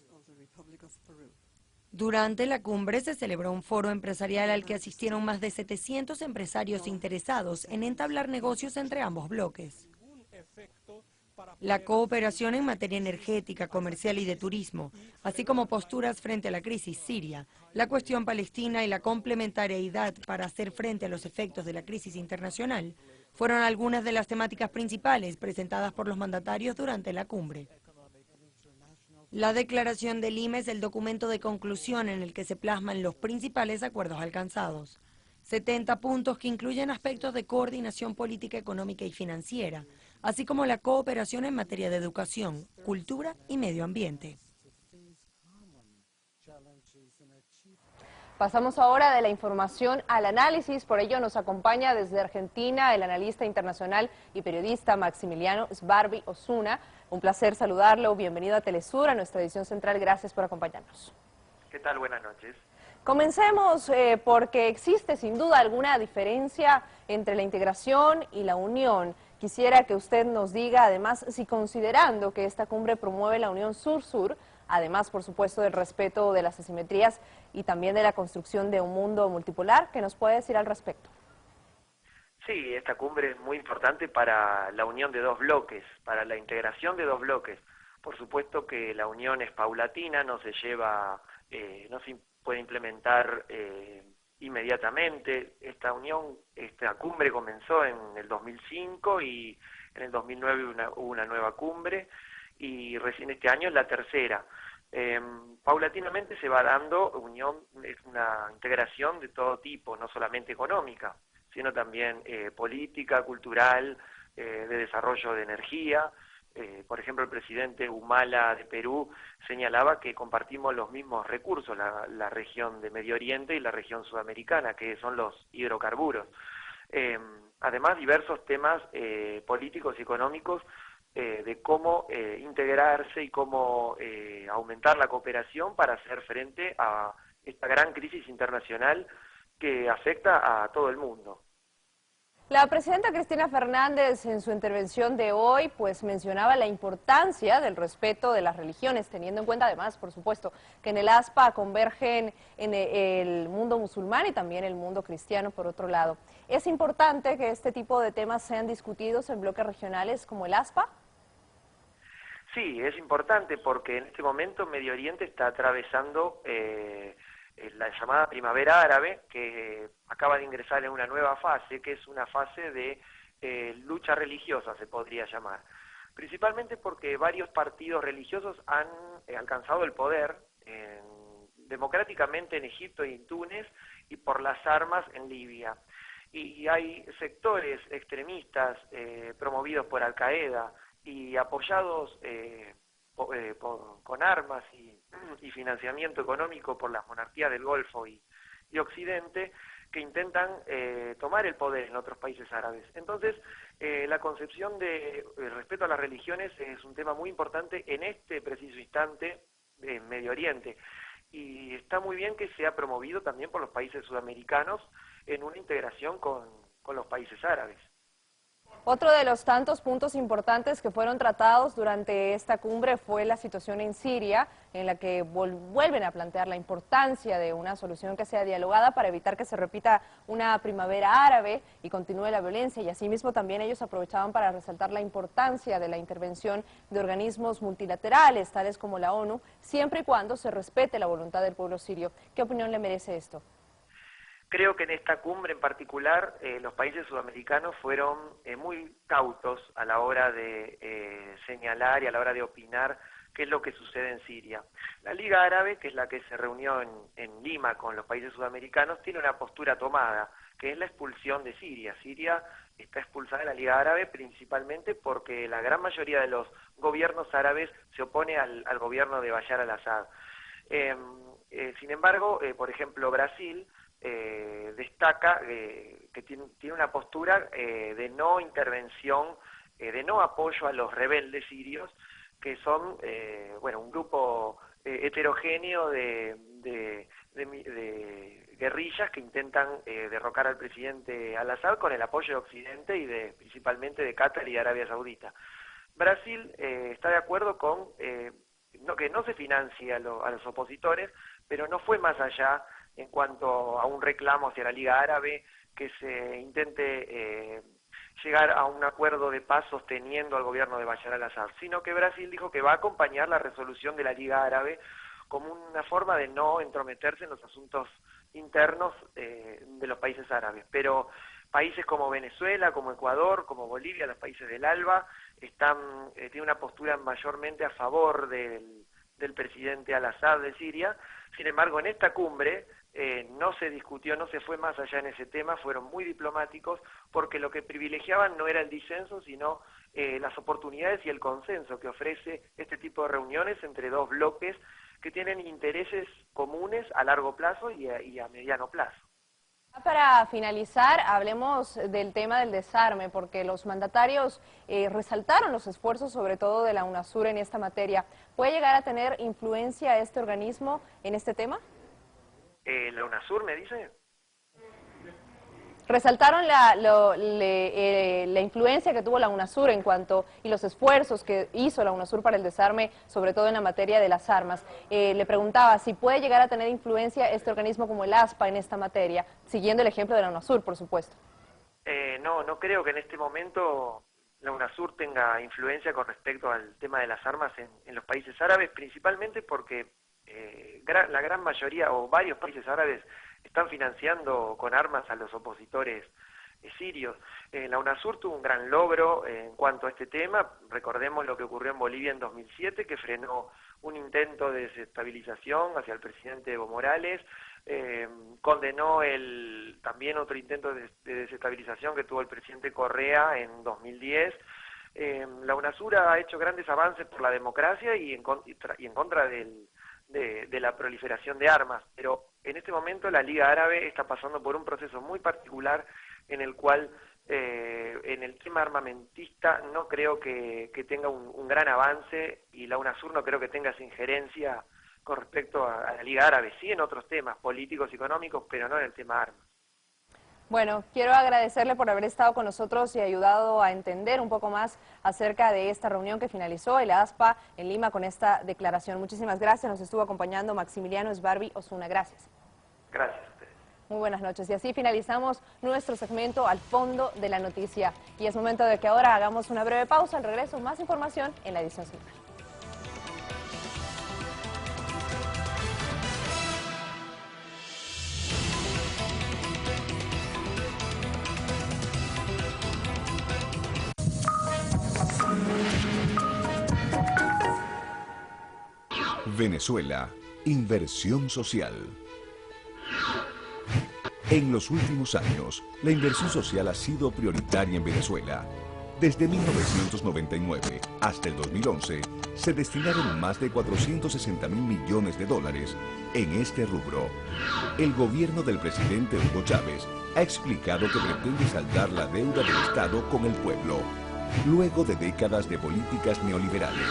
Durante la cumbre se celebró un foro empresarial al que asistieron más de 700 empresarios interesados en entablar negocios entre ambos bloques. La cooperación en materia energética, comercial y de turismo, así como posturas frente a la crisis siria, la cuestión palestina y la complementariedad para hacer frente a los efectos de la crisis internacional, fueron algunas de las temáticas principales presentadas por los mandatarios durante la cumbre. La declaración de Lima es el documento de conclusión en el que se plasman los principales acuerdos alcanzados. 70 puntos que incluyen aspectos de coordinación política, económica y financiera, así como la cooperación en materia de educación, cultura y medio ambiente. Pasamos ahora de la información al análisis, por ello nos acompaña desde Argentina el analista internacional y periodista Maximiliano Sbarbi Osuna. Un placer saludarlo, bienvenido a Telesur, a nuestra edición central, gracias por acompañarnos. ¿Qué tal? Buenas noches. Comencemos porque existe sin duda alguna diferencia entre la integración y la unión. Quisiera que usted nos diga además si considerando que esta cumbre promueve la unión sur-sur, además por supuesto del respeto de las asimetrías y también de la construcción de un mundo multipolar, ¿qué nos puede decir al respecto? Sí, esta cumbre es muy importante para la unión de dos bloques, para la integración de dos bloques. Por supuesto que la unión es paulatina, no se lleva, no se puede implementar inmediatamente. Esta cumbre comenzó en el 2005 y en el 2009 hubo una nueva cumbre y recién este año es la tercera. Paulatinamente se va dando una integración de todo tipo, no solamente económica, sino también política, cultural, de desarrollo de energía. Por ejemplo, el presidente Humala de Perú señalaba que compartimos los mismos recursos, la región de Medio Oriente y la región sudamericana, que son los hidrocarburos. Además, diversos temas políticos y económicos de cómo integrarse y cómo aumentar la cooperación para hacer frente a esta gran crisis internacional que afecta a todo el mundo. La presidenta Cristina Fernández en su intervención de hoy pues mencionaba la importancia del respeto de las religiones, teniendo en cuenta además, por supuesto, que en el ASPA convergen en el mundo musulmán y también el mundo cristiano por otro lado. ¿Es importante que este tipo de temas sean discutidos en bloques regionales como el ASPA? Sí, es importante porque en este momento Medio Oriente está atravesando la llamada primavera árabe, que acaba de ingresar en una nueva fase, que es una fase de lucha religiosa, se podría llamar. Principalmente porque varios partidos religiosos han alcanzado el poder democráticamente en Egipto y en Túnez y por las armas en Libia. Y hay sectores extremistas promovidos por Al-Qaeda y apoyados con armas y financiamiento económico por las monarquías del Golfo y Occidente, que intentan tomar el poder en otros países árabes. Entonces, la concepción de respeto a las religiones es un tema muy importante en este preciso instante en Medio Oriente. Y está muy bien que sea promovido también por los países sudamericanos en una integración con los países árabes. Otro de los tantos puntos importantes que fueron tratados durante esta cumbre fue la situación en Siria, en la que vuelven a plantear la importancia de una solución que sea dialogada para evitar que se repita una primavera árabe y continúe la violencia. Y asimismo también ellos aprovechaban para resaltar la importancia de la intervención de organismos multilaterales, tales como la ONU, siempre y cuando se respete la voluntad del pueblo sirio. ¿Qué opinión le merece esto? Creo que en esta cumbre en particular los países sudamericanos fueron muy cautos a la hora de señalar y a la hora de opinar qué es lo que sucede en Siria. La Liga Árabe, que es la que se reunió en Lima con los países sudamericanos, tiene una postura tomada, que es la expulsión de Siria. Siria está expulsada de la Liga Árabe principalmente porque la gran mayoría de los gobiernos árabes se opone al gobierno de Bashar al-Assad. Sin embargo, por ejemplo, Brasil destaca que tiene una postura de no intervención, de no apoyo a los rebeldes sirios, que son un grupo heterogéneo de guerrillas que intentan derrocar al presidente Al-Assad con el apoyo de Occidente y principalmente de Qatar y de Arabia Saudita. Brasil está de acuerdo con que no se financie a los opositores, pero no fue más allá en cuanto a un reclamo hacia la Liga Árabe, que se intente llegar a un acuerdo de paz sosteniendo al gobierno de Bashar al-Assad, sino que Brasil dijo que va a acompañar la resolución de la Liga Árabe como una forma de no entrometerse en los asuntos internos de los países árabes. Pero países como Venezuela, como Ecuador, como Bolivia, los países del ALBA, tienen una postura mayormente a favor del presidente al-Assad de Siria. Sin embargo, en esta cumbre no se discutió, no se fue más allá en ese tema, fueron muy diplomáticos, porque lo que privilegiaban no era el disenso, sino las oportunidades y el consenso que ofrece este tipo de reuniones entre dos bloques que tienen intereses comunes a largo plazo y a mediano plazo. Para finalizar, hablemos del tema del desarme, porque los mandatarios resaltaron los esfuerzos, sobre todo de la UNASUR en esta materia. ¿Puede llegar a tener influencia este organismo en este tema? ¿La UNASUR me dice? Resaltaron la influencia que tuvo la UNASUR y los esfuerzos que hizo la UNASUR para el desarme, sobre todo en la materia de las armas. Le preguntaba si puede llegar a tener influencia este organismo como el ASPA en esta materia, siguiendo el ejemplo de la UNASUR, por supuesto. No creo que en este momento la UNASUR tenga influencia con respecto al tema de las armas en los países árabes, principalmente porque la gran mayoría o varios países árabes están financiando con armas a los opositores sirios. La UNASUR tuvo un gran logro en cuanto a este tema. Recordemos lo que ocurrió en Bolivia en 2007, que frenó un intento de desestabilización hacia el presidente Evo Morales, condenó también otro intento de desestabilización que tuvo el presidente Correa en 2010. La UNASUR ha hecho grandes avances por la democracia y en contra de la proliferación de armas, pero en este momento la Liga Árabe está pasando por un proceso muy particular en el cual en el tema armamentista no creo que tenga un gran avance, y la UNASUR no creo que tenga esa injerencia con respecto a la Liga Árabe, sí en otros temas políticos y económicos, pero no en el tema armas. Bueno, quiero agradecerle por haber estado con nosotros y ayudado a entender un poco más acerca de esta reunión que finalizó el ASPA en Lima con esta declaración. Muchísimas gracias. Nos estuvo acompañando Maximiliano Sbarbi Osuna. Gracias. Gracias a ustedes. Muy buenas noches. Y así finalizamos nuestro segmento Al Fondo de la Noticia. Y es momento de que ahora hagamos una breve pausa. Al regreso, más información en la edición central. Venezuela, inversión social. En los últimos años, la inversión social ha sido prioritaria en Venezuela. Desde 1999 hasta el 2011, se destinaron más de 460.000 millones de dólares en este rubro. El gobierno del presidente Hugo Chávez ha explicado que pretende saldar la deuda del Estado con el pueblo, luego de décadas de políticas neoliberales.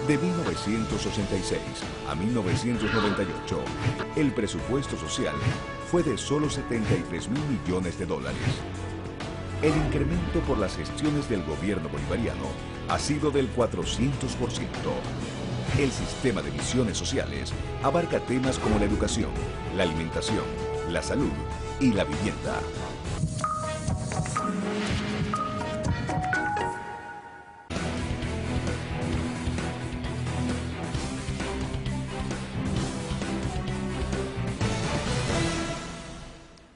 De 1986 a 1998, el presupuesto social fue de solo 73.000 millones de dólares. El incremento por las gestiones del gobierno bolivariano ha sido del 400%. El sistema de misiones sociales abarca temas como la educación, la alimentación, la salud y la vivienda.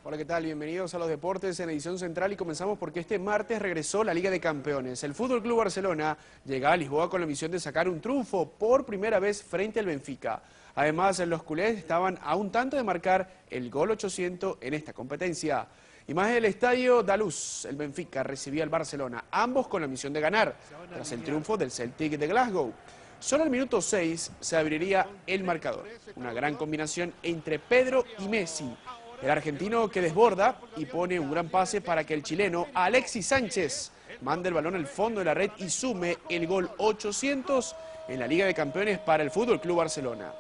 Hola, ¿qué tal? Bienvenidos a los deportes en edición central y comenzamos porque este martes regresó la Liga de Campeones. El Fútbol Club Barcelona llega a Lisboa con la misión de sacar un triunfo por primera vez frente al Benfica. Además, los culés estaban a un tanto de marcar el gol 800 en esta competencia. Imagen del estadio da luz. El Benfica recibía al Barcelona, ambos con la misión de ganar, tras el triunfo del Celtic de Glasgow. Solo al minuto 6 se abriría el marcador. Una gran combinación entre Pedro y Messi. El argentino que desborda y pone un gran pase para que el chileno Alexis Sánchez mande el balón al fondo de la red y sume el gol 800 en la Liga de Campeones para el Fútbol Club Barcelona.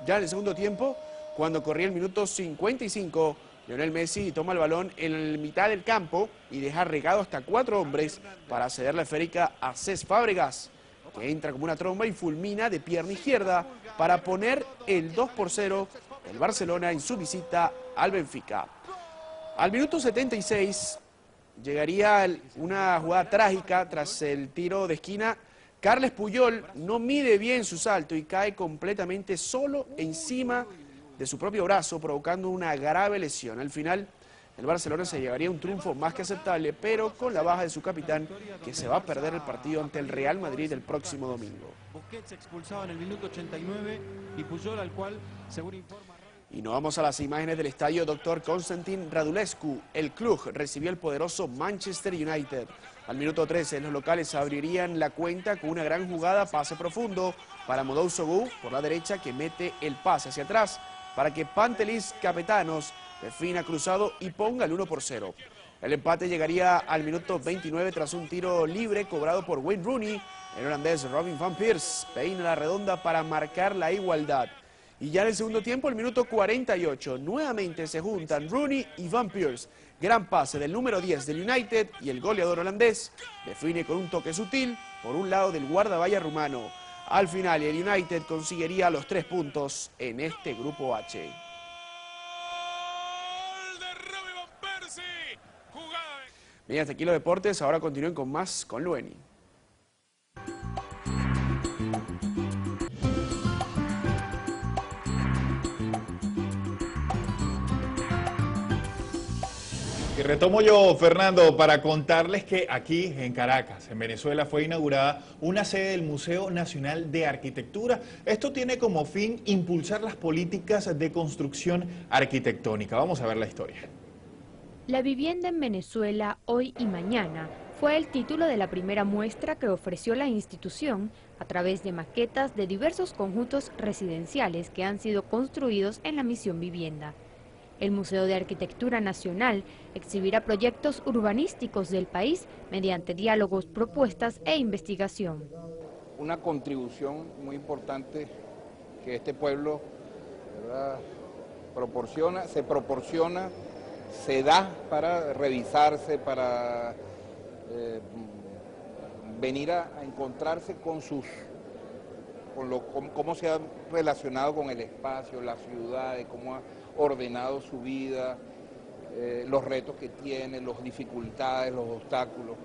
Ya en el segundo tiempo, cuando corría el minuto 55, Lionel Messi toma el balón en la mitad del campo y deja regado hasta 4 hombres para ceder la esférica a Cés Fábregas, que entra como una tromba y fulmina de pierna izquierda para poner el 2-0 del Barcelona en su visita al Benfica. Al minuto 76, llegaría una jugada trágica tras el tiro de esquina. Carles Puyol no mide bien su salto y cae completamente solo encima de su propio brazo, provocando una grave lesión. Al final, el Barcelona se llevaría un triunfo más que aceptable, pero con la baja de su capitán, que se va a perder el partido ante el Real Madrid el próximo domingo. Busquets expulsado en el minuto 89 y Puyol, al cual, según informa... Y nos vamos a las imágenes del estadio Dr. Constantin Radulescu. El club recibió el poderoso Manchester United. Al minuto 13, los locales abrirían la cuenta con una gran jugada, pase profundo para Modou Sogou por la derecha, que mete el pase hacia atrás para que Pantelis Capetanos defina cruzado y ponga el 1-0. El empate llegaría al minuto 29 tras un tiro libre cobrado por Wayne Rooney. El holandés Robin van Persie peina la redonda para marcar la igualdad. Y ya en el segundo tiempo, el minuto 48, nuevamente se juntan Rooney y Van Persie. Gran pase del número 10 del United y el goleador holandés define con un toque sutil por un lado del guardavalla rumano. Al final, el United conseguiría los 3 puntos en este grupo H. Bien, hasta aquí los deportes. Ahora continúen con más con Lueni. Y retomo yo, Fernando, para contarles que aquí en Caracas, en Venezuela, fue inaugurada una sede del Museo Nacional de Arquitectura. Esto tiene como fin impulsar las políticas de construcción arquitectónica. Vamos a ver la historia. La vivienda en Venezuela, hoy y mañana, fue el título de la primera muestra que ofreció la institución a través de maquetas de diversos conjuntos residenciales que han sido construidos en la misión vivienda. El Museo de Arquitectura Nacional exhibirá proyectos urbanísticos del país mediante diálogos, propuestas e investigación. Una contribución muy importante que este pueblo, ¿verdad?, se da para revisarse, para venir a encontrarse con cómo se ha relacionado con el espacio, la ciudad, cómo ha ordenado su vida, los retos que tiene, las dificultades, los obstáculos.